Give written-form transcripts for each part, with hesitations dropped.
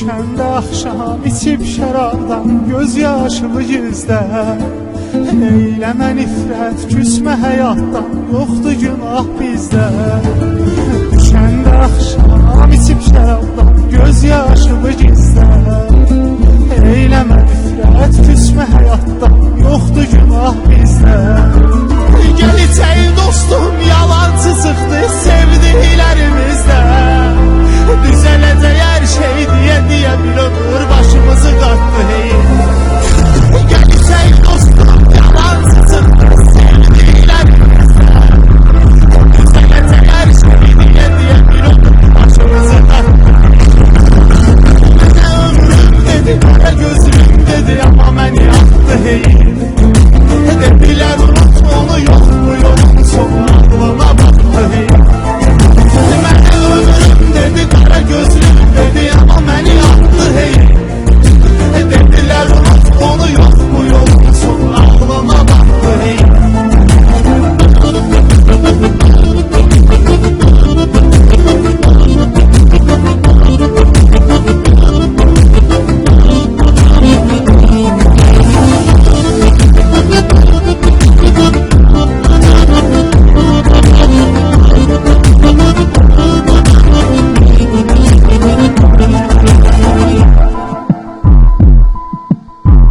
Düşəndə axşam içib şərabdan göz yaşımı gizlə. Eyləmə nifrət, küsmə həyatdan, yoxdur günah bizdə. Düşəndə axşam içib şərabdan göz yaşımı gizlə. Eyləmə nifrət, küsmə həyatdan, yoxdur günah bizdə. Gələcək dostum yalancı çıxdı sevdiklərimizdə. Düzələcək hər şey deyə bir ömür başımızı qatdı hey. Gələcək dostum yalancı çıxdı sevdiklərimizdə. Düzələcək hər şey deyə bir ömür başımızı qatdı. Mənə ömrüm dedi, qara gözlüm dedi, amma məni atdı hey. Dedilər unut onu, yox bu yolun sonu ağlıma battı hey. Mənə ömrüm dedi, qara gözlüm dedi, amma məni atdı hey. Dedilər unut onu, yox bu yolun sonu ağlıma battı hey.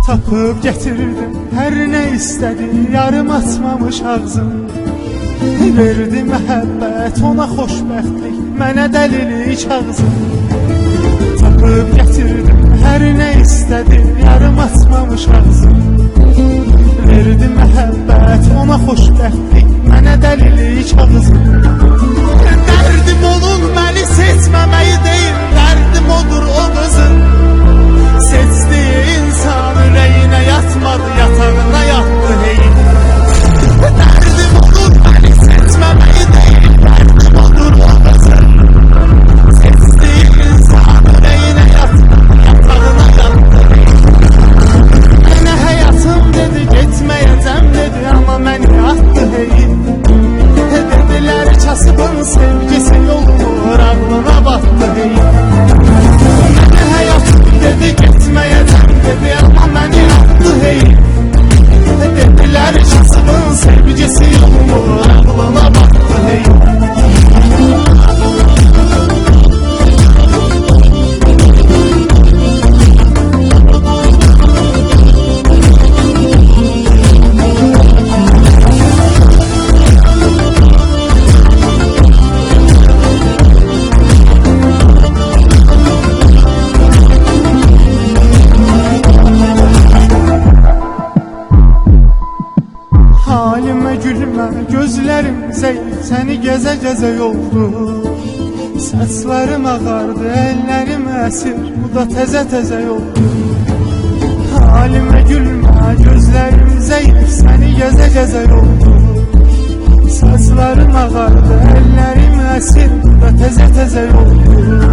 Tapıb gətirdim hər nə istədi, yarım açmamış ağzım. Verdi məhəbbət, ona xoşbəxtlik, mənə dəlilik ağzım. Tapıb gətirdim hər nə istədi, yarım açmamış ağzım. Verdi məhəbbət, ona xoşbəxtlik, mənə dəlilik ağzım. Dərdim onun məni seçməməyi deyil, dərdim odur o qızın. Seçdiyi insan ürəyinə yatmadı, yatağına yatdı hey. Dərdim olur məni seçməməyi deyil, dərdim odur o qızın. Seçdiyi insan ürəyinə yatmadı, yatağına yatdı hey. Mənə həyatım dedi, getməyəcəm dedi, amma məni atdı hey. Dedilər kasıbın sevgisi yolur, ağlına battı hey. Mənə həyatım dedi, getməyəcəm dedi, amma məni atdı hey. Dedilər kasıbın sevgisi yolur, ağlına battı hey. Halimə gülmə, gözlərim zəif, səni gəzə-gəzə yoldu. Saçlarım ağardı, əllərim əsir, bu da təzə-təzə yoldu. Halimə gülmə, gözlərim zəif, səni gəzə-gəzə yoldu. Saçlarım ağardı, əllərim əsir, bu da təzə-təzə yoldu.